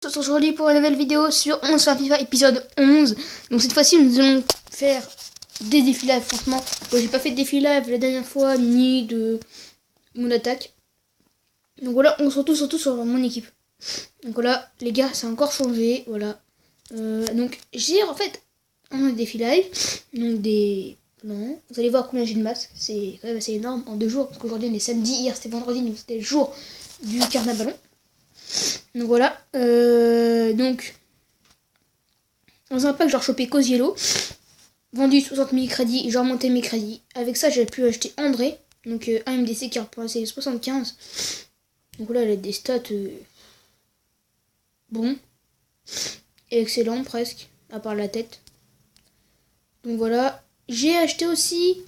Aujourd'hui pour une nouvelle vidéo sur 11 sur FIFA épisode 11. Donc cette fois-ci nous allons faire des défis live. Franchement, j'ai pas fait de défis live la dernière fois ni de mon attaque. Donc voilà, on se retrouve surtout sur mon équipe. Donc voilà, les gars, ça a encore changé. Voilà. Donc j'ai en fait un défi live. Donc des plans. Vous allez voir combien j'ai de masques. C'est quand même assez énorme en 2 jours. Parce qu'aujourd'hui on est samedi, hier c'était vendredi, donc c'était le jour du carnaval. Donc voilà, donc dans un pack j'ai chopé Cosiello, vendu 60 000 crédits et j'ai remonté mes crédits. Avec ça j'ai pu acheter André, donc un MDC qui a repensé 75. Donc voilà, elle a des stats bon, excellent presque, à part la tête. Donc voilà, j'ai acheté aussi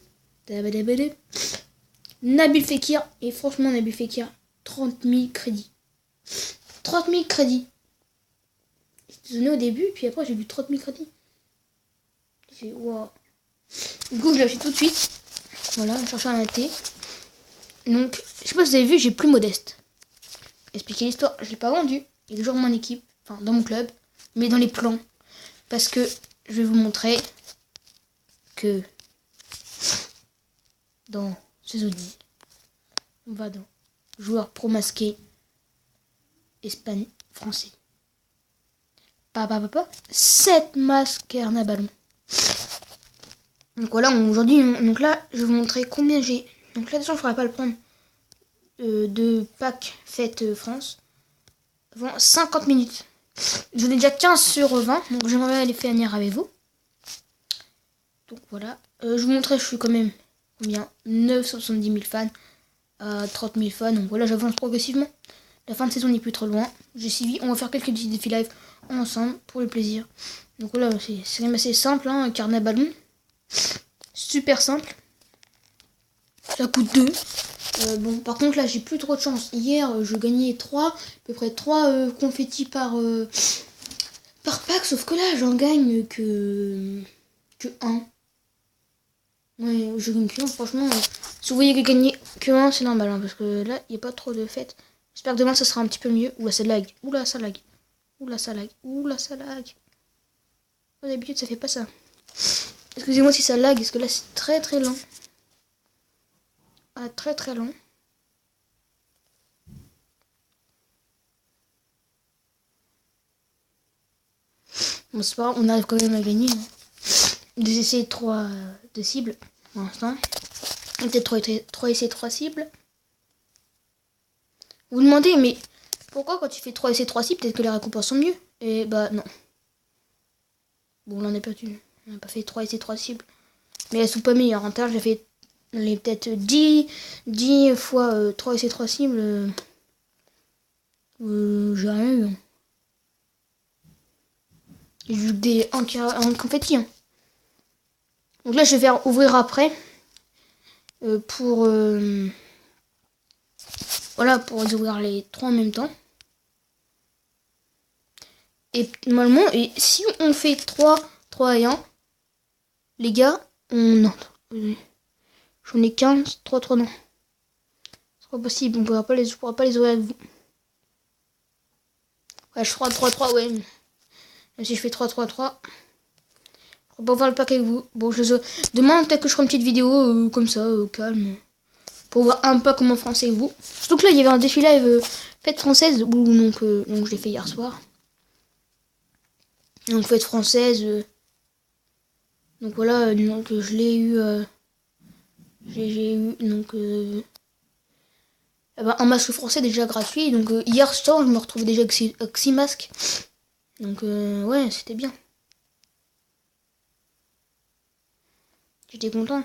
Nabil Fekir, et franchement Nabil Fekir, 30 000 crédits. 30 000 crédits. J'étais donné au début, puis après j'ai vu 30 000 crédits. J'ai fait waouh. Du coup, je l'ai acheté tout de suite. Voilà, je cherchais un AT. Donc, je sais pas si vous avez vu, j'ai plus modeste. Expliquer l'histoire, je l'ai pas vendu. Il est toujours dans mon équipe, enfin dans mon club, mais dans les plans. Parce que je vais vous montrer que dans saison 10, on va dans joueur pro masqué Espagne français. 7 masques carnaval. Donc voilà, aujourd'hui, donc là, je vais vous montrer combien j'ai. Donc là, déjà, je ne pourrais pas le prendre de pack fête France. Avant 50 minutes. J'en ai déjà 15 sur 20, donc j'aimerais les faire venir avec vous. Donc voilà, je vous montrer, je suis quand même combien 970 000 fans à 30 000 fans. Donc voilà, j'avance progressivement. La fin de saison n'est plus trop loin. J'ai suivi, on va faire quelques petits défis live ensemble pour le plaisir. Donc voilà, c'est quand même assez simple, hein, carnaval. Super simple. Ça coûte 2. Bon, par contre, là, j'ai plus trop de chance. Hier, je gagnais 3, à peu près 3 confettis par pack. Sauf que là, j'en gagne que 1. Ouais, je gagne que 1. Franchement, si vous voyez que gagner que 1, c'est normal. Hein, parce que là, il n'y a pas trop de fêtes. J'espère que demain, ça sera un petit peu mieux. Oula, ça lag. Oula, ça lag. Oula, ça lag. Oula, ça lag. D'habitude, ça fait pas ça. Excusez-moi si ça lag, parce que là, c'est très très lent. Ah, très très lent. Bon, c'est pas grave, on arrive quand même à gagner. Hein. 2 essais, 3 de cibles, pour l'instant. Peut-être 3 essais, 3 cibles. Vous vous demandez, mais pourquoi quand tu fais 3 essais, 3 cibles, peut-être que les récompenses sont mieux? Et bah non. Bon, là on a perdu. On n'a pas fait 3 essais, 3 cibles. Mais elles sont pas meilleures. En terre, j'ai fait peut-être 10 fois 3 essais, 3 cibles. J'ai rien eu. Hein. J'ai eu des en confetti. Hein. Donc là, je vais faire ouvrir après. Pour voilà, pour les ouvrir les 3 en même temps. Et normalement, et si on fait 3 et 1, les gars, non. J'en ai 15, 3, non. C'est pas possible, je pourra pas les ouvrir avec vous. Ouais, je ferai 3, ouais. Même si je fais 3, je pourrai pas voir le pack avec vous. Bon, demain, peut-être que je ferai une petite vidéo comme ça, calme. Pour voir un peu comment français avec vous. Surtout que là, il y avait un défi live fête française, donc je l'ai fait hier soir. Donc fête française. Donc voilà, donc je l'ai eu. J'ai eu donc un masque français déjà gratuit. Donc hier soir, je me retrouvais déjà avec 6 masques. Donc ouais, c'était bien. J'étais content.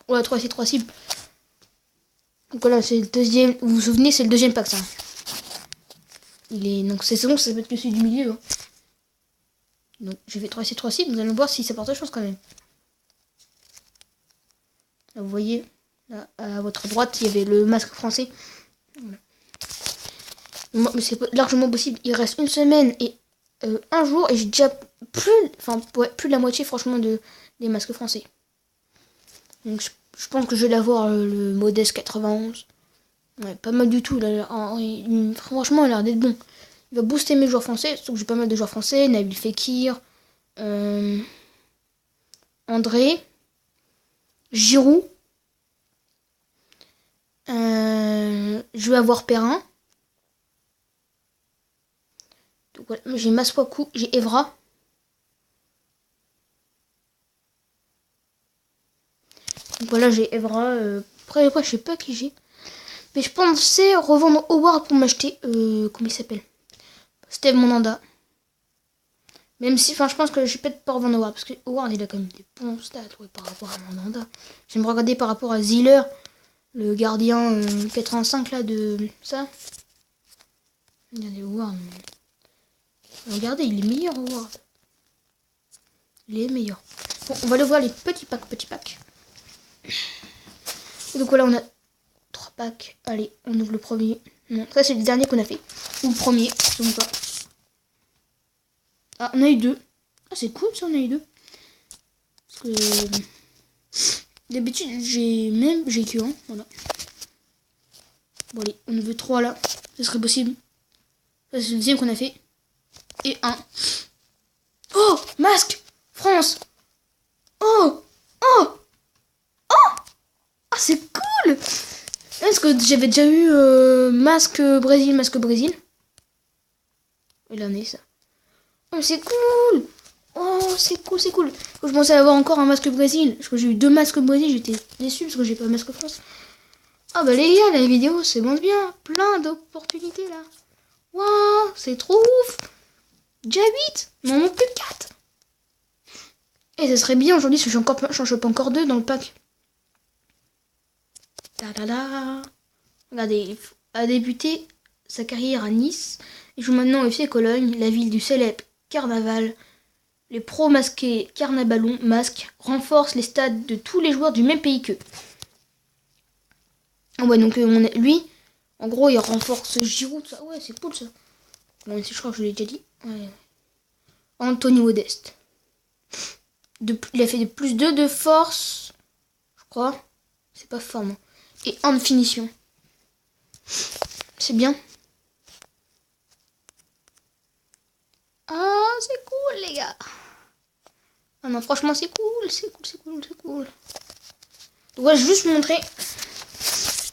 Ouais, 3 c'est 3 cibles. Donc voilà, c'est le deuxième. Vous vous souvenez, c'est le deuxième pack ça. Il est. Donc c'est bon, ça peut être que celui du milieu. Hein. Donc j'ai fait 3 c'est 3 cibles, vous allez voir si ça porte chance quand même. Là, vous voyez, là, à votre droite, il y avait le masque français. Voilà. Mais c'est largement possible. Il reste une semaine et un jour et j'ai déjà plus de la moitié franchement des masques français. Donc je pense que je vais l'avoir le modeste 91. Ouais, pas mal du tout. Là. Franchement, il a l'air d'être bon. Il va booster mes joueurs français. Surtout que j'ai pas mal de joueurs français. Nabil Fekir, André, Giroud. Je vais avoir Perrin. Donc, voilà. J'ai Maswaku, j'ai Evra. Donc voilà, j'ai Evra. Après, je sais pas qui j'ai. Mais je pensais revendre Howard pour m'acheter. Comment il s'appelle? Steve Monanda. Même si, enfin, je pense que je vais peut-être pas revendre Howard. Parce que Howard, il a quand même des bons stats ouais, par rapport à Monanda. Je vais me regarder par rapport à Ziller, le gardien 85 là de ça. Regardez Howard. Regardez, il est meilleur Howard. Il est meilleur. Bon, on va aller voir les petits packs. Et donc voilà, on a 3 packs. Allez, on ouvre le premier. Non, ça c'est le dernier qu'on a fait. Ou le premier, je ne sais pas. Ah, on a eu 2. Ah, c'est cool ça, on a eu 2. Parce que d'habitude, j'ai que 1. Voilà. Bon, allez, on en veut 3 là. Ce serait possible. Ça, c'est le deuxième qu'on a fait. Et 1. Oh, masque France. Oh, oh, oh. Ah, c'est cool. Est-ce que j'avais déjà eu masque Brésil. Et là, on est ça. Oh, c'est cool. Oh, c'est cool. Quand je pensais avoir encore un masque Brésil. Parce que j'ai eu 2 masques Brésil, j'étais déçu parce que j'ai pas masque France. Ah bah les gars, la vidéo c'est bon bien. Plein d'opportunités là. Waouh, c'est trop ouf. Déjà 8, il m'en manque plus que 4. Et ça serait bien aujourd'hui si j'en chope encore 2 dans le pack. Ta-da-da. Regardez, il a débuté sa carrière à Nice. Il joue maintenant au FC Cologne, la ville du célèbre carnaval. Les pros masqués Carnabalon masque renforcent les stades de tous les joueurs du même pays qu'eux. Ah ouais, donc lui, en gros, il renforce Giroud, tout ça. Ouais, c'est cool ça. Bon, je crois que je l'ai déjà dit. Ouais. Anthony Modeste. Il a fait de plus 2 de force, je crois. C'est pas fort, non. Et 1 de finition. C'est bien. Ah, c'est cool, les gars. Ah non, franchement, c'est cool. Donc, ouais, je vais juste vous montrer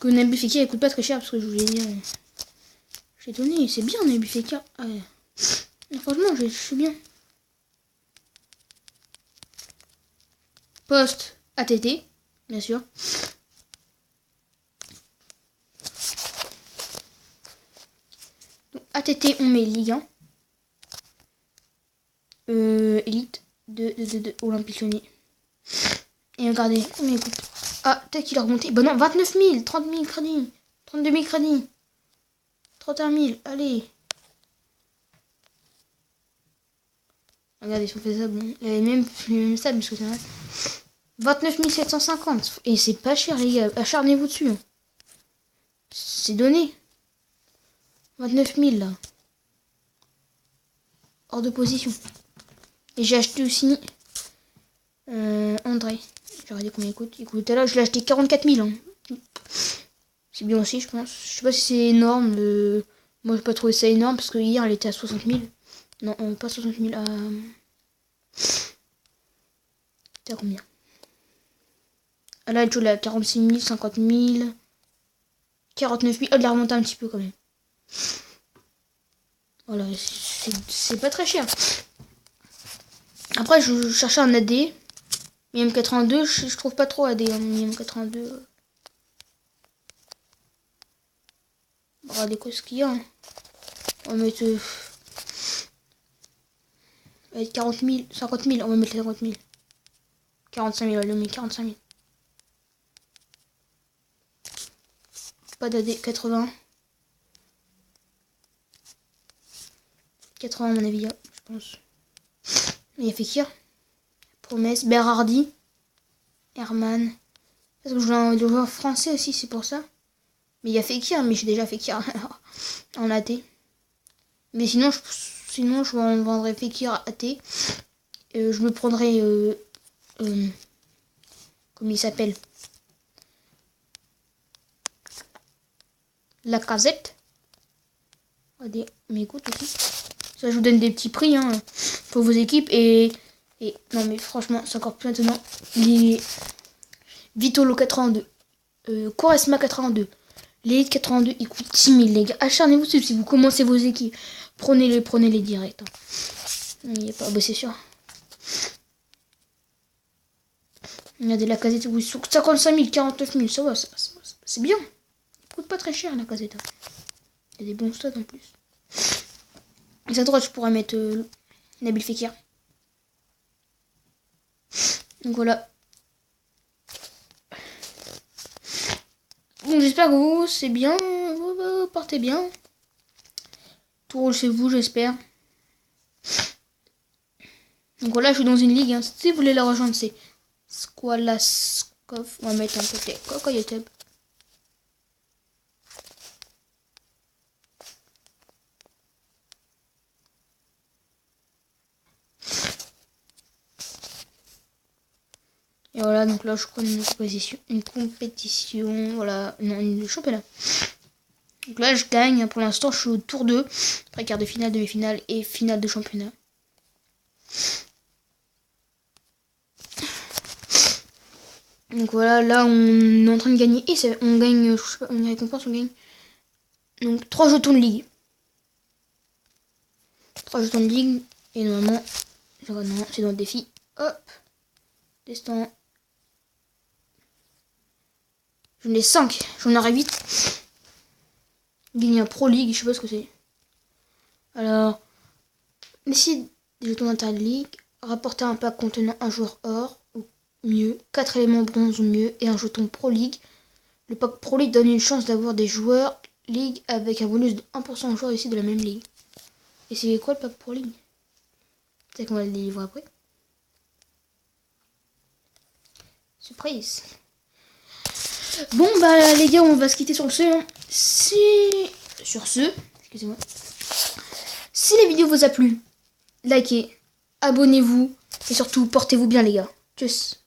que Nabil Fekir, il coûte pas très cher parce que je vous l'ai dit. J'ai donné, c'est bien Nabil Fekir. Ah, ouais. Franchement, je suis bien. Poste ATT, bien sûr. Donc, ATT, on met Ligue 1. Elite de Olympique Lyonnais. Et regardez, combien il coûte. Ah, peut-être qu'il a remonté. Bah non, 29 000, 30 000 crédits, 32 000 crédits, 31 000, allez. Regardez, si on fait ça, bon, il y avait même ça, parce que c'est vrai. 29 750. Et c'est pas cher, les gars. Acharnez-vous dessus. Hein. C'est donné. 29 000, là. Hors de position. Et j'ai acheté aussi André. J'ai regardé combien il coûte. Il coûte là, je l'ai acheté 44 000. Hein. C'est bien aussi, je pense. Je sais pas si c'est énorme. Moi, j'ai pas trouvé ça énorme parce que hier, elle était à 60 000. Non, pas 60 000. C'était à combien? Ah là, elle joue à 46 000, 50 000, 49 000. Oh, elle a remonté un petit peu quand même. Voilà, c'est pas très cher. Après, je cherchais un AD. M82, je trouve pas trop AD. Hein, M82. Regardez quoi ce qu'il y a. Hein. On va mettre. On va mettre 40 000, 50 000. On va mettre les 50 000. 45 000, on met 45 000. Pas d'AD, 80. 80 à mon avis, je pense. Il y a Fekir. Promesse. Berardi. Herman. Parce que je joue le joueur français aussi, c'est pour ça. Mais il y a Fekir, mais j'ai déjà Fekir en AT. Mais sinon, je vendrais Fekir AT. Je me prendrais... comment il s'appelle? Lacazette. Regardez mes gouttes aussi. Ça, je vous donne des petits prix hein, pour vos équipes. Et non, mais franchement, c'est encore plus maintenant. Les Vitolo 82. Quaresma 82. Les 82, ils coûtent 6 000, les gars. Acharnez-vous si vous commencez vos équipes. Prenez-les directs. Hein. Il n'y a pas... Bah, c'est sûr. Regardez la casette, oui, 55 000, 49 000, ça va, c'est bien. Il coûte pas très cher la casette. Il y a des bons stats en plus. Et à droite, je pourrais mettre Nabil Fekir. Donc voilà. Bon, j'espère que vous, c'est bien. Vous portez bien. Tout roule chez vous, j'espère. Donc voilà, je suis dans une ligue. Hein. Si vous voulez la rejoindre, c'est Squalaskov. On va mettre un côté Cocoyotab. Et voilà, donc là je crois une compétition, voilà, non, une championnat. Donc là je gagne, pour l'instant je suis au tour 2, après quart de finale, demi-finale et finale de championnat. Donc voilà, là on est en train de gagner, et on gagne, je sais pas, une récompense, on gagne. Donc 3 jetons de ligue. 3 jetons de ligue, et normalement, non, c'est dans le défi, hop, destin. J'en ai 5, j'en aurai 8. Gagner un Pro League, je sais pas ce que c'est. Alors, décide des jetons d'intérêt de ligue, rapporter un pack contenant un joueur or, ou mieux, 4 éléments bronze ou mieux, et un jeton Pro League. Le pack Pro League donne une chance d'avoir des joueurs Ligue avec un bonus de 1% aux joueurs ici de la même ligue. Et c'est quoi le pack Pro League? Peut-être qu'on va le délivrer après. Surprise. Bon bah les gars, on va se quitter sur ce. Hein. Excusez-moi. Si la vidéo vous a plu, likez, abonnez-vous et surtout portez-vous bien les gars. Tchuss.